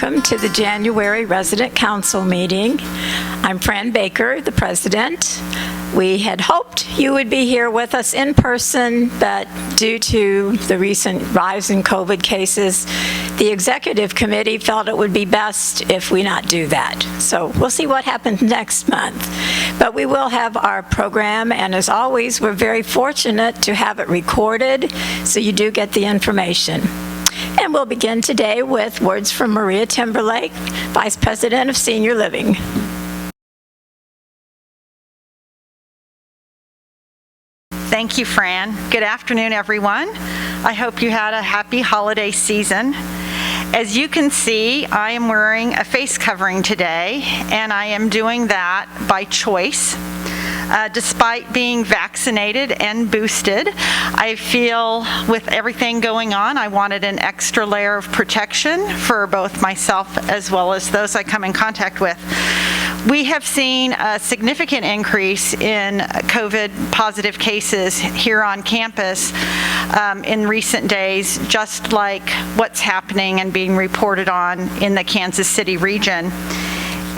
welcome to the January Resident Council meeting. I'm Fran Baker, the president. We had hoped you would be here with us in person, but due to the recent rise in COVID cases, the executive committee felt it would be best if we not do that. So we'll see what happens next month. But we will have our program, and as always, we're very fortunate to have it recorded, so you do get the information. And we'll begin today with words from Maria Timberlake, Vice President of Senior Living. Thank you, Fran. Good afternoon, everyone. I hope you had a happy holiday season. As you can see, I am wearing a face covering today, and I am doing that by choice. Despite being vaccinated and boosted, I feel with everything going on, I wanted an extra layer of protection for both myself as well as those I come in contact with. We have seen a significant increase in COVID positive cases here on campus in recent days, just like what's happening and being reported on in the Kansas City region.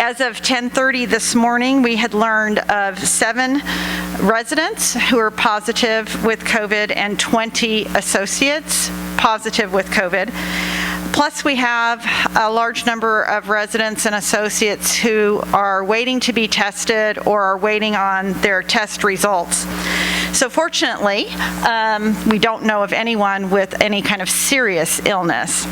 As of 10:30 this morning, we had learned of 7 residents who are positive with COVID and 20 associates positive with COVID. Plus, we have a large number of residents and associates who are waiting to be tested or are waiting on their test results. So fortunately, we don't know of anyone with any kind of serious illness.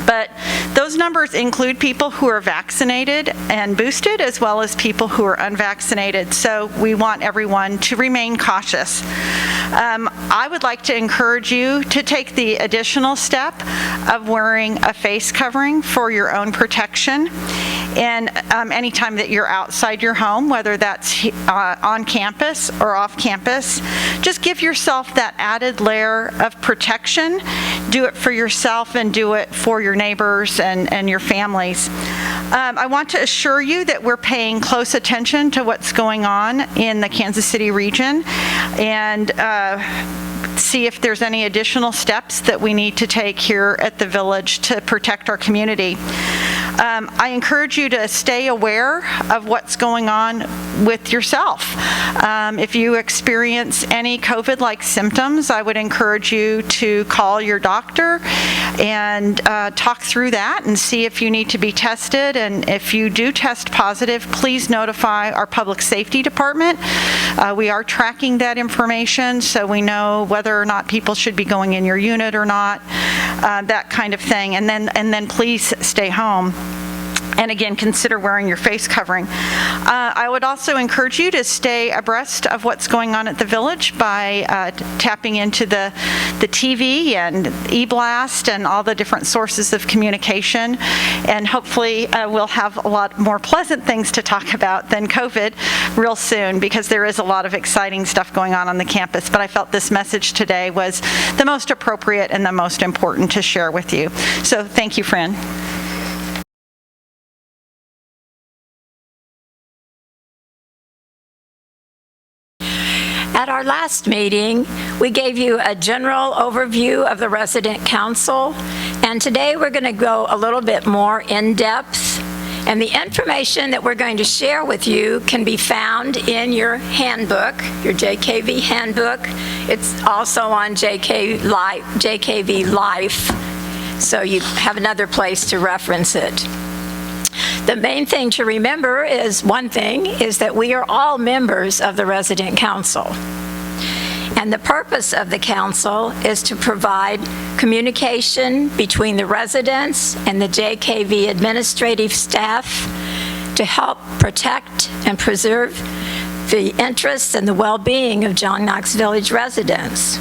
But those numbers include people who are vaccinated and boosted, as well as people who are unvaccinated. So we want everyone to remain cautious. I would like to encourage you to take the additional step of wearing a face covering for your own protection. And anytime that you're outside your home, whether that's on campus or off campus, just give yourself that added layer of protection. Do it for yourself and do it for your neighbors and your families. I want to assure you that we're paying close attention to what's going on in the Kansas City region and see if there's any additional steps that we need to take here at the Village to protect our community. I encourage you to stay aware of what's going on with yourself. If you experience any COVID-like symptoms, I would encourage you to call your doctor and talk through that and see if you need to be tested. And if you do test positive, please notify our public safety department. We are tracking that information so we know whether or not people should be going in your unit or not, that kind of thing. And then please stay home. And again, consider wearing your face covering. I would also encourage you to stay abreast of what's going on at the Village by tapping into the TV and e-blast and all the different sources of communication. And hopefully we'll have a lot more pleasant things to talk about than COVID real soon, because there is a lot of exciting stuff going on the campus. But I felt this message today was the most appropriate and the most important to share with you. So thank you, Fran. At our last meeting, we gave you a general overview of the Resident Council, and today we're going to go a little bit more in depth. And the information that we're going to share with you can be found in your handbook, your JKV handbook. It's also on JKV Life, so you have another place to reference it. The main thing to remember is that we are all members of the Resident Council. And the purpose of the council is to provide communication between the residents and the JKV administrative staff to help protect and preserve the interests and the well-being of John Knox Village residents.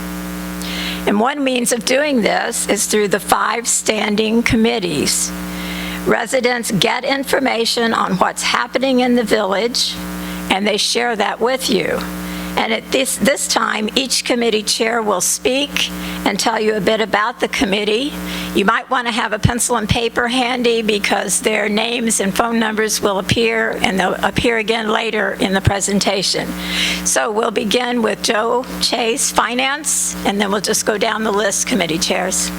And one means of doing this is through the 5 standing committees. Residents get information on what's happening in the village, and they share that with you. And at this time, each committee chair will speak and tell you a bit about the committee. You might want to have a pencil and paper handy because their names and phone numbers will appear, and they'll appear again later in the presentation. So we'll begin with Joe Chase, Finance, and then we'll just go down the list, committee chairs.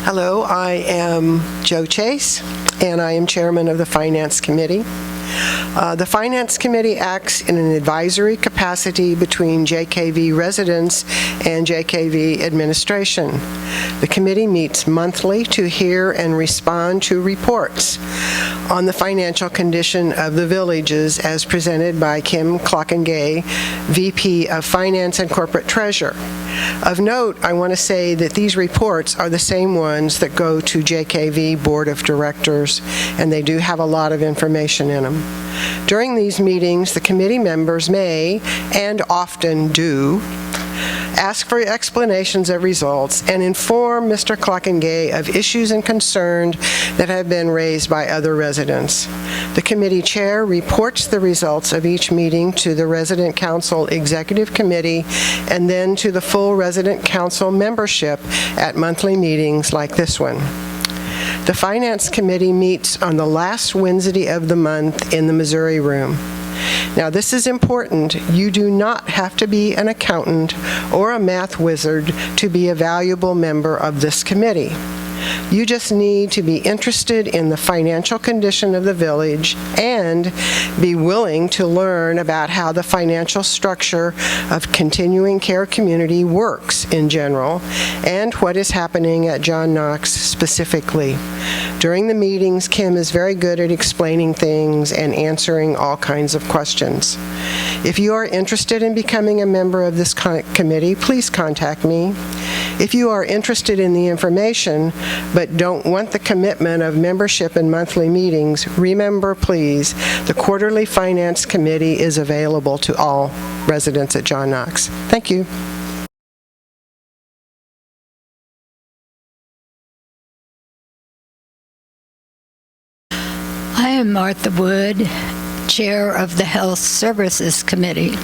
Hello, I am Joe Chase, and I am chairman of the Finance Committee. The Finance Committee acts in an advisory capacity between JKV residents and JKV administration. The committee meets monthly to hear and respond to reports on the financial condition of the villages as presented by Kim Clockengay, VP of Finance and Corporate Treasurer. Of note, I want to say that these reports are the same ones that go to JKV Board of Directors, and they do have a lot of information in them. During these meetings, the committee members may, and often do, ask for explanations of results and inform Mr. Clockengay of issues and concerns that have been raised by other residents. The committee chair reports the results of each meeting to the Resident Council Executive Committee and then to the full Resident Council membership at monthly meetings like this one. The Finance Committee meets on the last Wednesday of the month in the Missouri Room. Now, this is important. You do not have to be an accountant or a math wizard to be a valuable member of this committee. You just need to be interested in the financial condition of the village and be willing to learn about how the financial structure of continuing care community works in general and what is happening at John Knox specifically. During the meetings, Kim is very good at explaining things and answering all kinds of questions. If you are interested in becoming a member of this committee, please contact me. If you are interested in the information but don't want the commitment of membership in monthly meetings, remember, please, the Quarterly Finance Committee is available to all residents at John Knox. Thank you. I am Martha Wood, Chair of the Health Services Committee.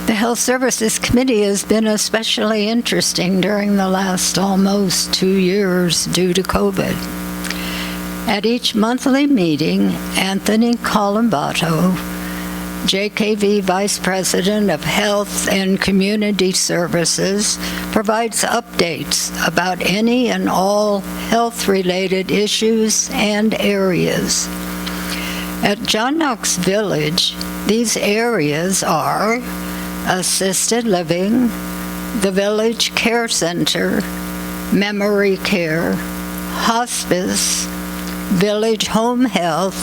The Health Services Committee has been especially interesting during the last almost 2 years due to COVID. At each monthly meeting, Anthony Colombato, JKV Vice President of Health and Community Services, provides updates about any and all health-related issues and areas. At John Knox Village, these areas are assisted living, the Village Care Center, memory care, hospice, village home health,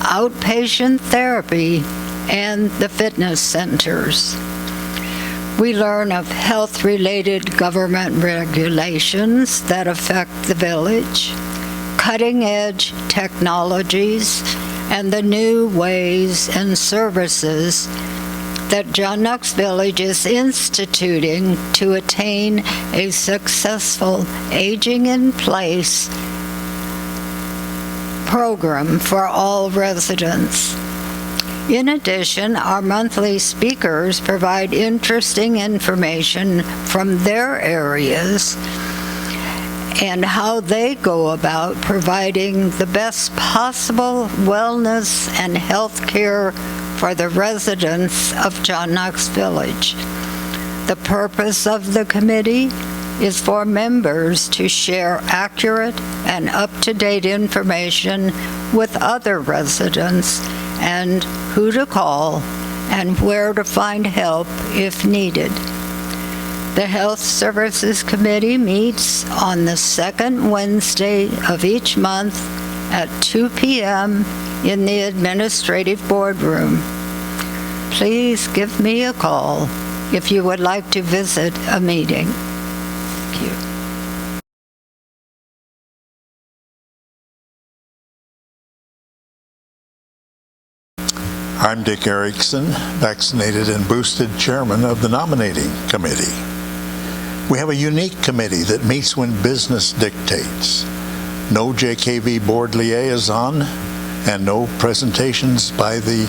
outpatient therapy, and the fitness centers. We learn of health-related government regulations that affect the village, cutting-edge technologies, and the new ways and services that John Knox Village is instituting to attain a successful aging-in-place program for all residents. In addition, our monthly speakers provide interesting information from their areas and how they go about providing the best possible wellness and health care for the residents of John Knox Village. The purpose of the committee is for members to share accurate and up-to-date information with other residents and who to call and where to find help if needed. The Health Services Committee meets on the second Wednesday of each month at 2 p.m. in the Administrative Boardroom. Please give me a call if you would like to visit a meeting. Thank you. I'm Dick Erickson, vaccinated and boosted chairman of the nominating committee. We have a unique committee that meets when business dictates. No JKV board liaison and no presentations by the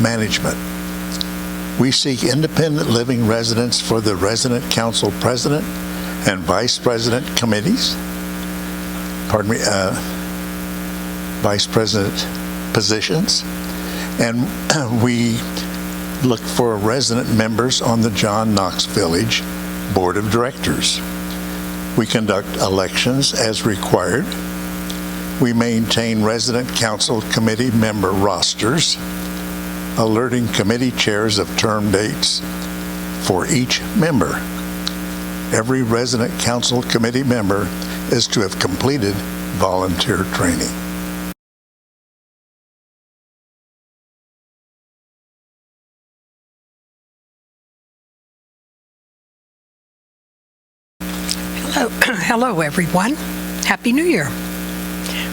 management. We seek independent living residents for the resident council president and vice president committees. Vice president positions. And we look for resident members on the John Knox Village Board of Directors. We conduct elections as required. We maintain resident council committee member rosters, alerting committee chairs of term dates for each member. Every resident council committee member is to have completed volunteer training. Hello, everyone. Happy New Year.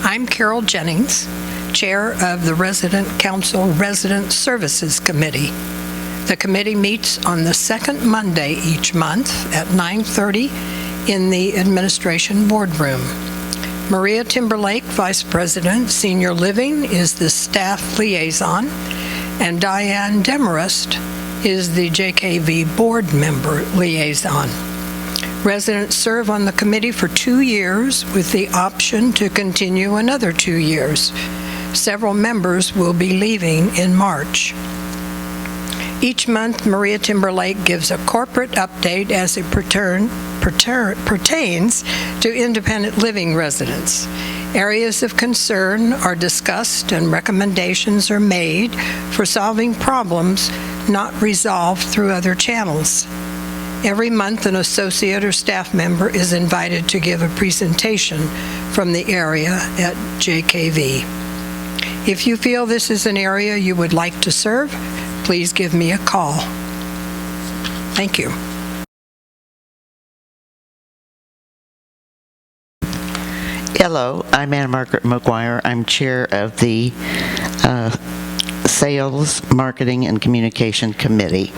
I'm Carol Jennings, Chair of the Resident Council Resident Services Committee. The committee meets on the second Monday each month at 9:30 in the Administration Boardroom. Maria Timberlake, Vice President, Senior Living, is the staff liaison, and Diane Demarest is the JKV Board Member Liaison. Residents serve on the committee for 2 years with the option to continue another 2 years. Several members will be leaving in March. Each month, Maria Timberlake gives a corporate update as it pertains to independent living residents. Areas of concern are discussed and recommendations are made for solving problems not resolved through other channels. Every month, an associate or staff member is invited to give a presentation from the area at JKV. If you feel this is an area you would like to serve, please give me a call. Thank you. Hello, I'm Anna Margaret McGuire. I'm chair of the Sales, Marketing, and Communication Committee.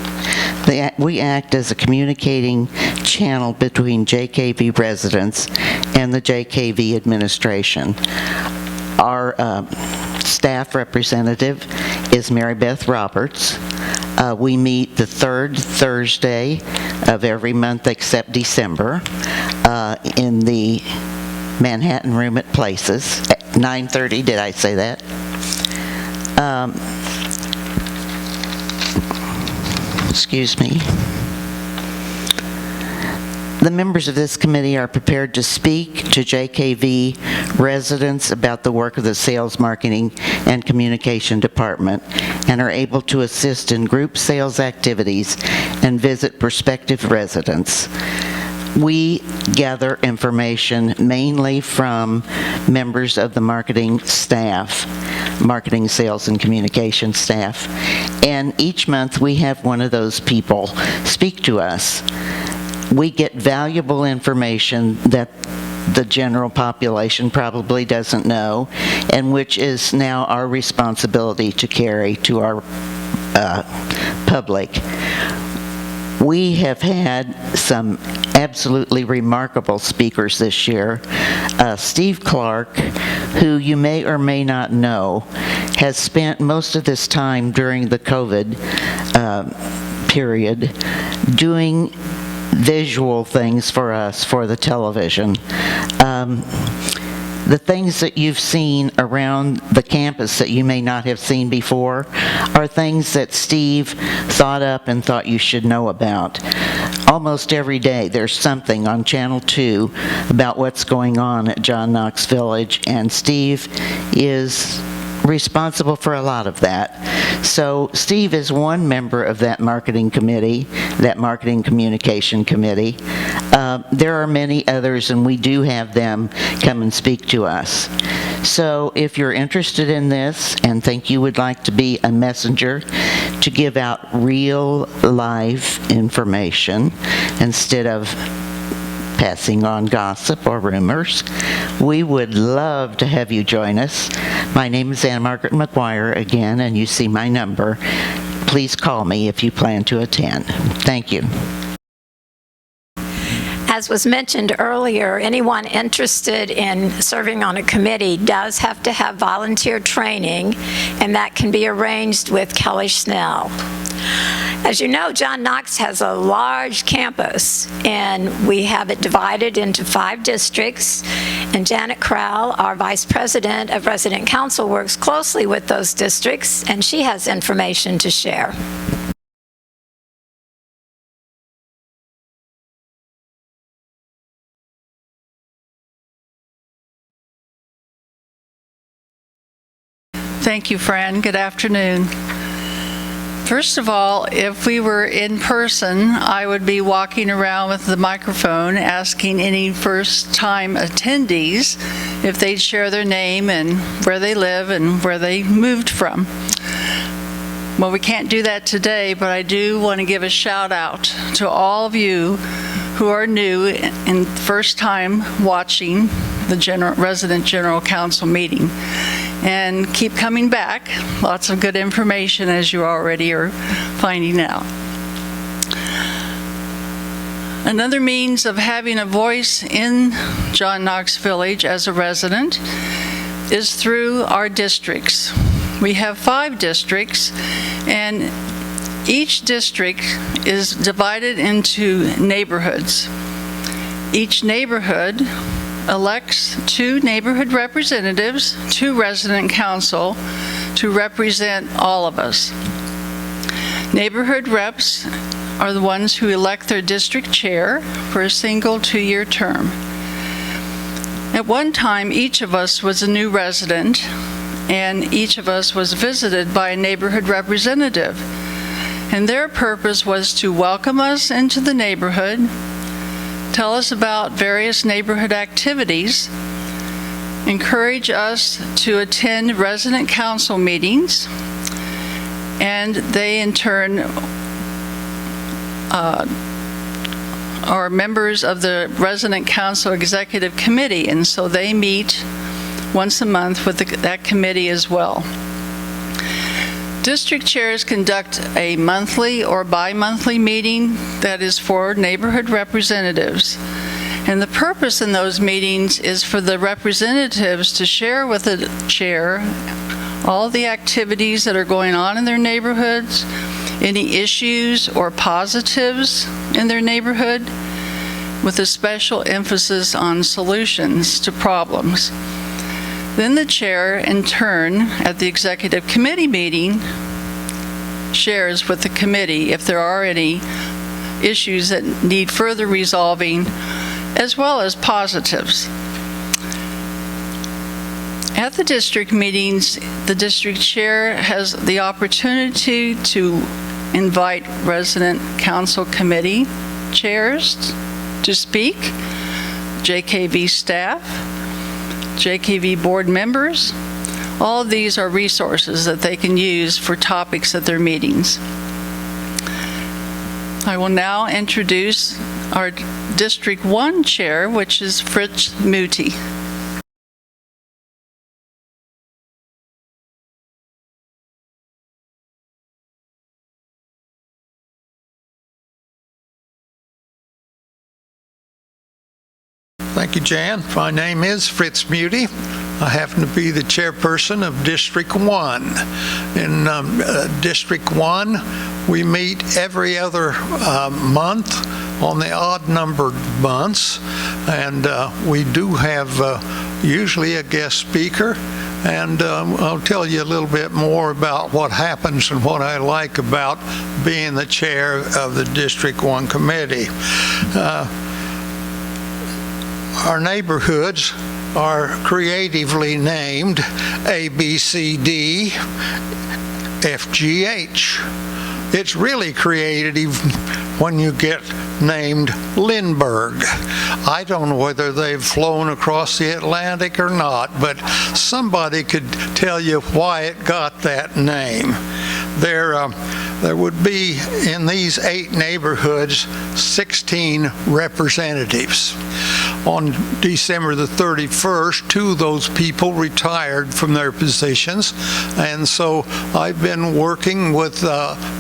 We act as a communicating channel between JKV residents and the JKV administration. Our staff representative is Mary Beth Roberts. We meet the third Thursday of every month except December in the Manhattan Room at Places at 9:30. Did I say that? Excuse me. The members of this committee are prepared to speak to JKV residents about the work of the Sales, Marketing, and Communication Department and are able to assist in group sales activities and visit prospective residents. We gather information mainly from members of the marketing staff, marketing, sales, and communication staff. And each month we have one of those people speak to us. We get valuable information that the general population probably doesn't know, and which is now our responsibility to carry to our public. We have had some absolutely remarkable speakers this year. Steve Clark, who you may or may not know, has spent most of this time during the COVID period doing visual things for us for the television. The things that you've seen around the campus that you may not have seen before are things that Steve thought up and thought you should know about. Almost every day there's something on Channel 2 about what's going on at John Knox Village, and Steve is responsible for a lot of that. So Steve is one member of that marketing committee, that marketing communication committee. There are many others, and we do have them come and speak to us. So if you're interested in this and think you would like to be a messenger to give out real live information instead of passing on gossip or rumors, we would love to have you join us. My name is Anna Margaret McGuire again, and you see my number. Please call me if you plan to attend. Thank you. As was mentioned earlier, anyone interested in serving on a committee does have to have volunteer training, and that can be arranged with Kelly Schnell. As you know, John Knox has a large campus, and we have it divided into 5 districts, and Janet Crowell, our Vice President of Resident Council, works closely with those districts, and she has information to share. Thank you, Fran. Good afternoon. First of all, if we were in person, I would be walking around with the microphone asking any first-time attendees if they'd share their name and where they live and where they moved from. Well, we can't do that today, but I do want to give a shout out to all of you who are new and first time watching the Resident General Council meeting. And keep coming back. Lots of good information, as you already are finding out. Another means of having a voice in John Knox Village as a resident is through our districts. We have 5 districts, and each district is divided into neighborhoods. Each neighborhood elects 2 neighborhood representatives to resident council to represent all of us. Neighborhood reps are the ones who elect their district chair for a single 2-year term. At one time, each of us was a new resident, and each of us was visited by a neighborhood representative. And their purpose was to welcome us into the neighborhood, tell us about various neighborhood activities, encourage us to attend resident council meetings, and they in turn are members of the resident council executive committee, and so they meet once a month with that committee as well. District chairs conduct a monthly or bi-monthly meeting that is for neighborhood representatives. And the purpose in those meetings is for the representatives to share with the chair all the activities that are going on in their neighborhoods, any issues or positives in their neighborhood, with a special emphasis on solutions to problems. Then the chair, in turn, at the executive committee meeting, shares with the committee if there are any issues that need further resolving, as well as positives. At the district meetings, the district chair has the opportunity to invite resident council committee chairs to speak, JKV staff, JKV board members. All of these are resources that they can use for topics at their meetings. I will now introduce our District 1 chair, which is Fritz Muti. Thank you, Jan. My name is Fritz Muti. I happen to be the chairperson of District 1. In District 1, we meet every other month on the odd-numbered months, and we do have usually a guest speaker, and I'll tell you a little bit more about what happens and what I like about being the chair of the District 1 committee. Our neighborhoods are creatively named A, B, C, D, F, G, H. It's really creative when you get named Lindbergh. I don't know whether they've flown across the Atlantic or not, but somebody could tell you why it got that name. There would be, in these 8 neighborhoods, 16 representatives. On December the 31st, 2 of those people retired from their positions, and so I've been working with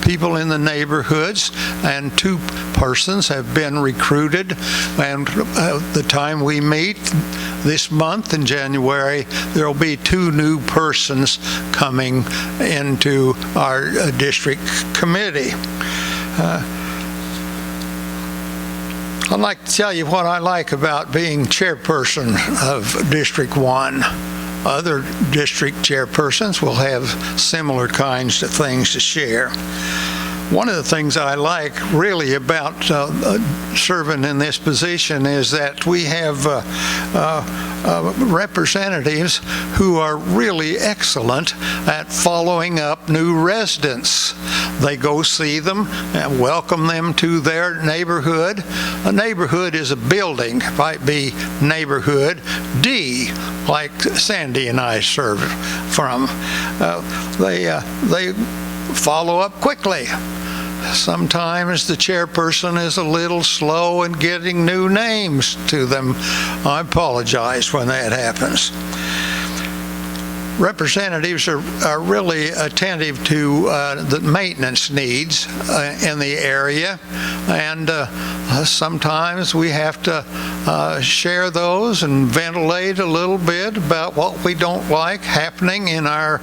people in the neighborhoods, and 2 persons have been recruited, and the time we meet this month in January, there will be 2 new persons coming into our district committee. I'd like to tell you what I like about being chairperson of District 1. other district chairpersons will have similar kinds of things to share. One of the things I like really about serving in this position is that we have representatives who are really excellent at following up new residents. They go see them and welcome them to their neighborhood. A neighborhood is a building, might be neighborhood D, like Sandy and I serve from. They follow up quickly. Sometimes the chairperson is a little slow in getting new names to them. I apologize when that happens. Representatives are really attentive to the maintenance needs in the area, and sometimes we have to share those and ventilate a little bit about what we don't like happening in our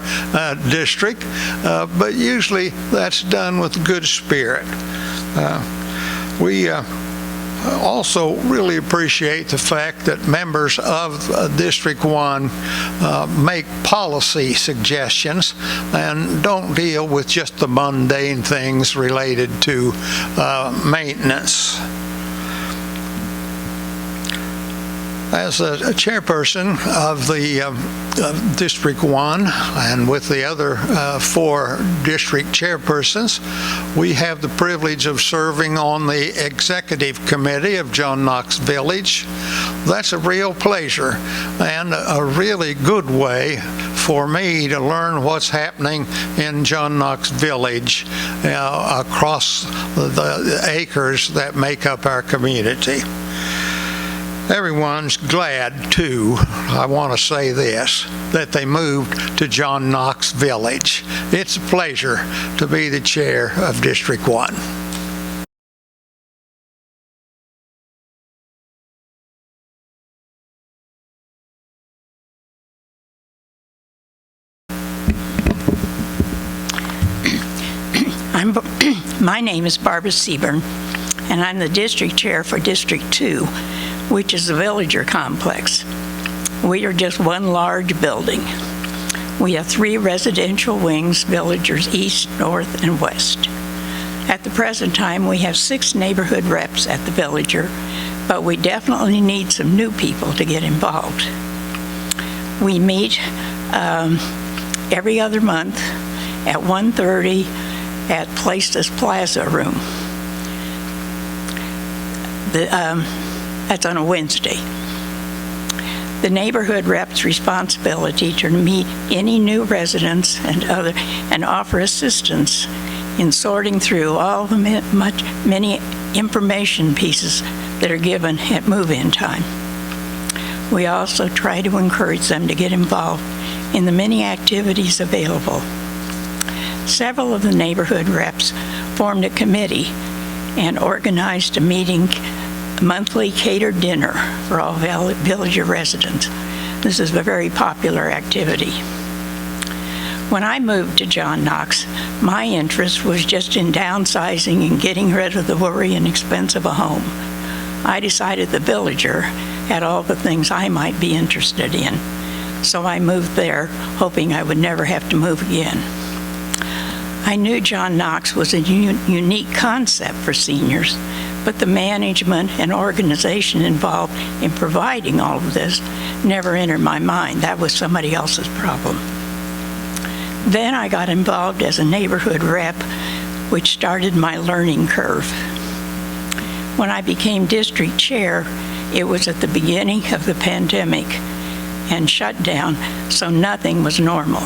district, but usually that's done with good spirit. We also really appreciate the fact that members of District 1 make policy suggestions and don't deal with just the mundane things related to maintenance. As a chairperson of the District 1 and with the other 4 district chairpersons, we have the privilege of serving on the executive committee of John Knox Village. That's a real pleasure and a really good way for me to learn what's happening in John Knox Village across the acres that make up our community. Everyone's glad, too, I want to say this, that they moved to John Knox Village. It's a pleasure to be the chair of District 1. My name is Barbara Seaburn, and I'm the district chair for District 2, which is the Villager Complex. We are just one large building. We have 3 residential wings, Villagers East, North, and West. At the present time, we have 6 neighborhood reps at the Villager, but we definitely need some new people to get involved. We meet every other month at 1:30 at Places Plaza Room. That's on a Wednesday. The neighborhood rep's responsibility to meet any new residents and offer assistance in sorting through all the many information pieces that are given at move-in time. We also try to encourage them to get involved in the many activities available. Several of the neighborhood reps formed a committee and organized a monthly catered dinner for all Villager residents. This is a very popular activity. When I moved to John Knox, my interest was just in downsizing and getting rid of the worry and expense of a home. I decided the Villager had all the things I might be interested in, so I moved there, hoping I would never have to move again. I knew John Knox was a unique concept for seniors, but the management and organization involved in providing all of this never entered my mind. That was somebody else's problem. Then I got involved as a neighborhood rep, which started my learning curve. When I became district chair, it was at the beginning of the pandemic and shut down, so nothing was normal.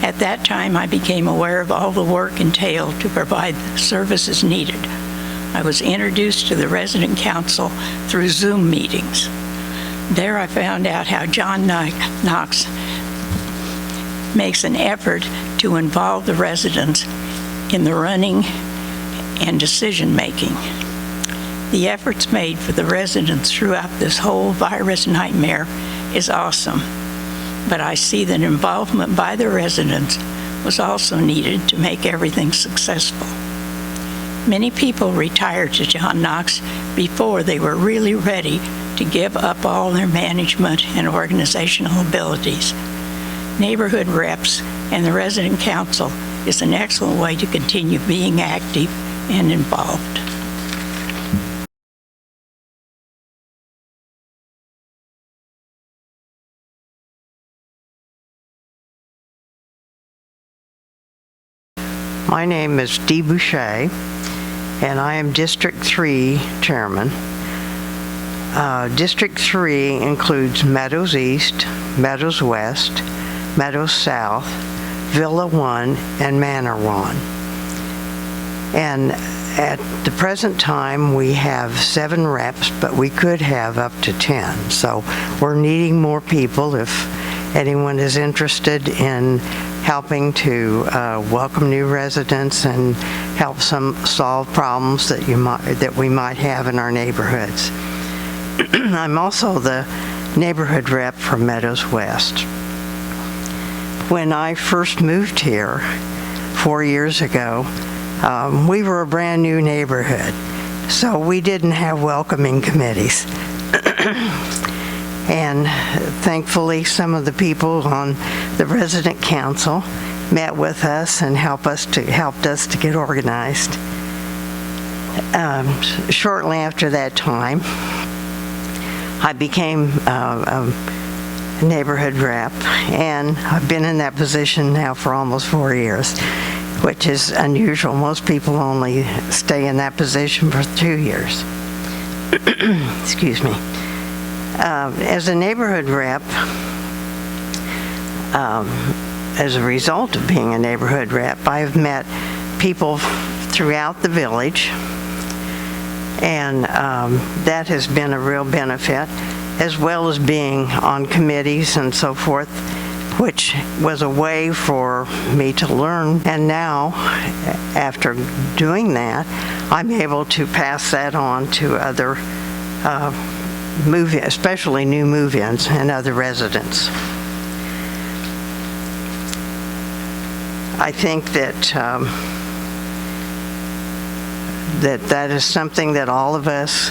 At that time, I became aware of all the work entailed to provide the services needed. I was introduced to the resident council through Zoom meetings. There I found out how John Knox makes an effort to involve the residents in the running and decision-making. The efforts made for the residents throughout this whole virus nightmare is awesome, but I see that involvement by the residents was also needed to make everything successful. Many people retired to John Knox before they were really ready to give up all their management and organizational abilities. Neighborhood reps and the resident council is an excellent way to continue being active and involved. My name is Dee Boucher, and I am District 3 Chairman. District 3 includes Meadows East, Meadows West, Meadows South, Villa 1, and Manor 1. And at the present time, we have 7 reps, but we could have up to 10. So we're needing more people if anyone is interested in helping to welcome new residents and help solve problems that we might have in our neighborhoods. I'm also the neighborhood rep for Meadows West. When I first moved here 4 years ago, we were a brand new neighborhood, so we didn't have welcoming committees. And thankfully, some of the people on the resident council met with us and helped us to get organized. Shortly after that time, I became a neighborhood rep, and I've been in that position now for almost 4 years, which is unusual. Most people only stay in that position for 2 years. Excuse me. As a neighborhood rep, as a result of being a neighborhood rep, I've met people throughout the village, and that has been a real benefit, as well as being on committees and so forth, which was a way for me to learn. And now, after doing that, I'm able to pass that on to other especially new move-ins and other residents. I think that that is something that all of us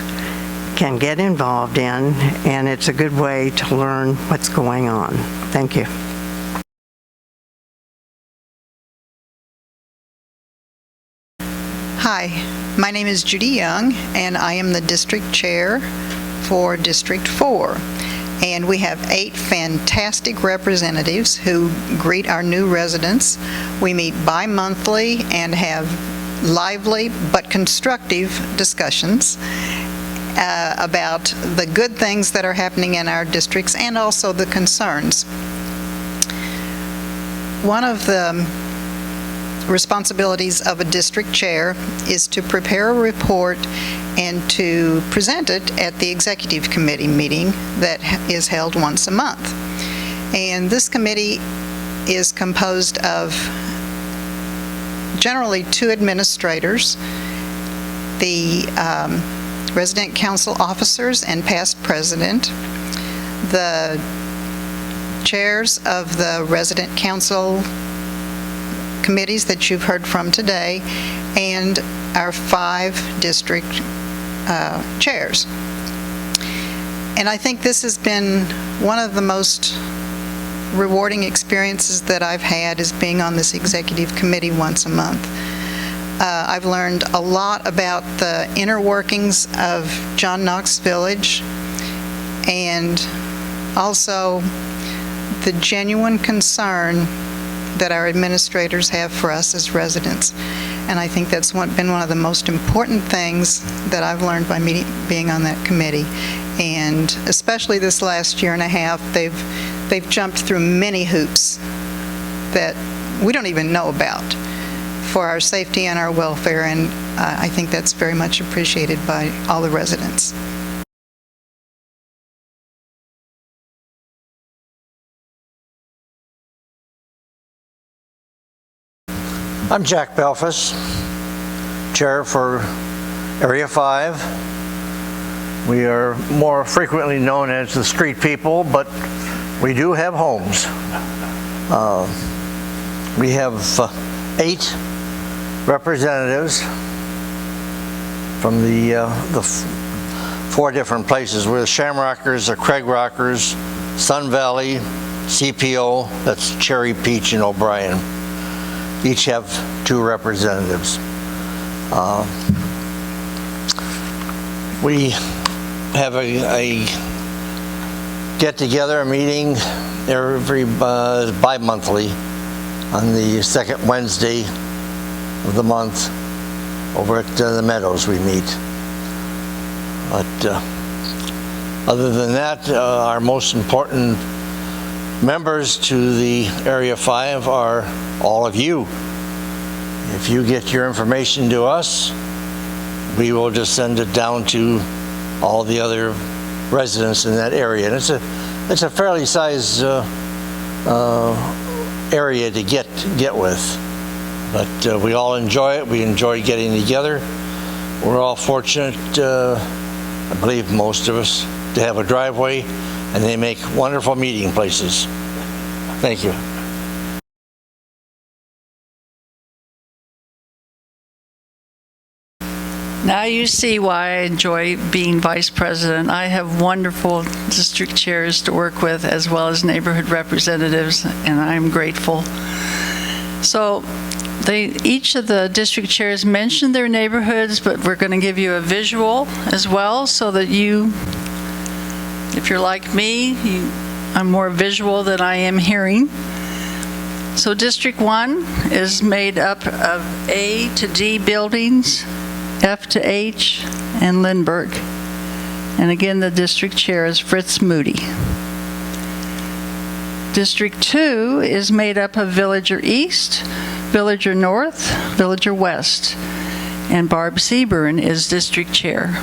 can get involved in, and it's a good way to learn what's going on. Thank you. Hi, my name is Judy Young, and I am the district chair for District 4. And we have 8 fantastic representatives who greet our new residents. We meet bi-monthly and have lively but constructive discussions about the good things that are happening in our districts and also the concerns. One of the responsibilities of a district chair is to prepare a report and to present it at the executive committee meeting that is held once a month. And this committee is composed of generally 2 administrators, the resident council officers and past president, the chairs of the resident council committees that you've heard from today, and our 5 district chairs. And I think this has been one of the most rewarding experiences that I've had, is being on this executive committee once a month. I've learned a lot about the inner workings of John Knox Village, and also the genuine concern that our administrators have for us as residents. And I think that's been one of the most important things that I've learned by being on that committee. And especially this last year and a half, they've jumped through many hoops that we don't even know about for our safety and our welfare, and I think that's very much appreciated by all the residents. I'm Jack Belfus, Chair for Area 5. We are more frequently known as the street people, but we do have homes. We have 8 representatives from the 4 different places. We're the Shamrockers, the Craig Rockers, Sun Valley, CPO, that's Cherry, Peach, and O'Brien. Each have 2 representatives. We have a get-together, a meeting every bi-monthly on the 2nd Wednesday of the month over at the Meadows we meet. But other than that, our most important members to the Area 5 are all of you. If you get your information to us, we will just send it down to all the other residents in that area. And it's a fairly sized area to get with. But we all enjoy it. We enjoy getting together. We're all fortunate, I believe most of us, to have a driveway, and they make wonderful meeting places. Thank you. Now you see why I enjoy being vice president. I have wonderful district chairs to work with, as well as neighborhood representatives, and I'm grateful. So each of the district chairs mentioned their neighborhoods, but we're going to give you a visual as well, so that you, if you're like me, I'm more visual than I am hearing. So District 1 is made up of A to D buildings, F to H, and Lindbergh. And again, the district chair is Fritz Moody. District 2 is made up of Villager East, Villager North, Villager West, and Barb Seaburn is district chair.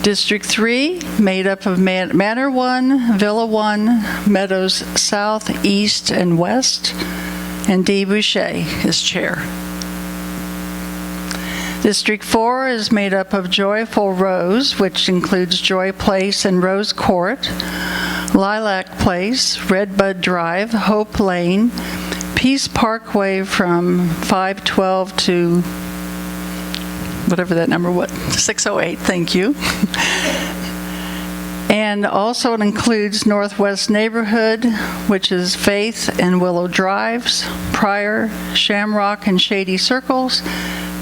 District 3, made up of Manor 1, Villa 1, Meadows South, East, and West, and Dee Boucher is chair. District 4 is made up of Joyful Rose, which includes Joy Place and Rose Court, Lilac Place, Redbud Drive, Hope Lane, Peace Parkway from 512 to whatever that number was, 608, thank you. And also it includes Northwest Neighborhood, which is Faith and Willow Drives, Pryor, Shamrock and Shady Circles,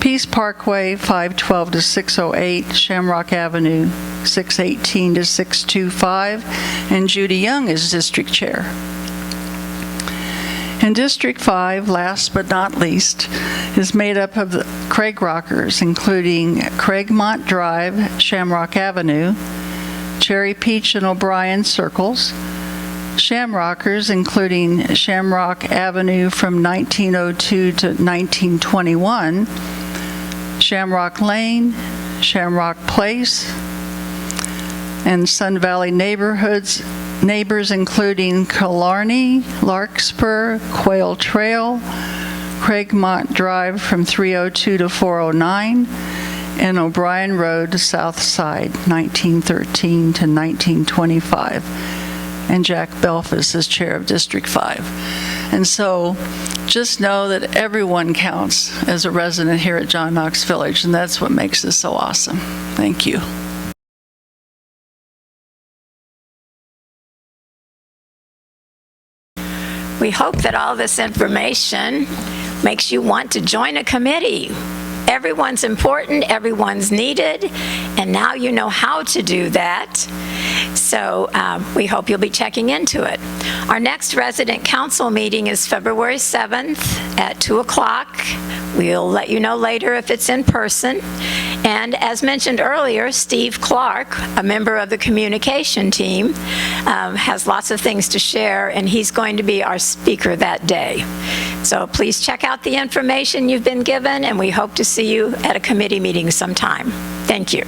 Peace Parkway 512 to 608, Shamrock Avenue 618 to 625, and Judy Young is district chair. And District 5, last but not least, is made up of the Craig Rockers, including Craigmont Drive, Shamrock Avenue, Cherry Peach and O'Brien Circles, Shamrockers, including Shamrock Avenue from 1902 to 1921, Shamrock Lane, Shamrock Place, and Sun Valley neighbors including Killarney, Larkspur, Quail Trail, Craigmont Drive from 302 to 409, and O'Brien Road, South Side, 1913 to 1925. And Jack Belfus is chair of District 5. And so just know that everyone counts as a resident here at John Knox Village, and that's what makes this so awesome. Thank you. We hope that all this information makes you want to join a committee. Everyone's important, everyone's needed, and now you know how to do that. So we hope you'll be checking into it. Our next resident council meeting is February 7th at 2 o'clock. We'll let you know later if it's in person. And as mentioned earlier, Steve Clark, a member of the communication team, has lots of things to share, and he's going to be our speaker that day. So please check out the information you've been given, and we hope to see you at a committee meeting sometime. Thank you.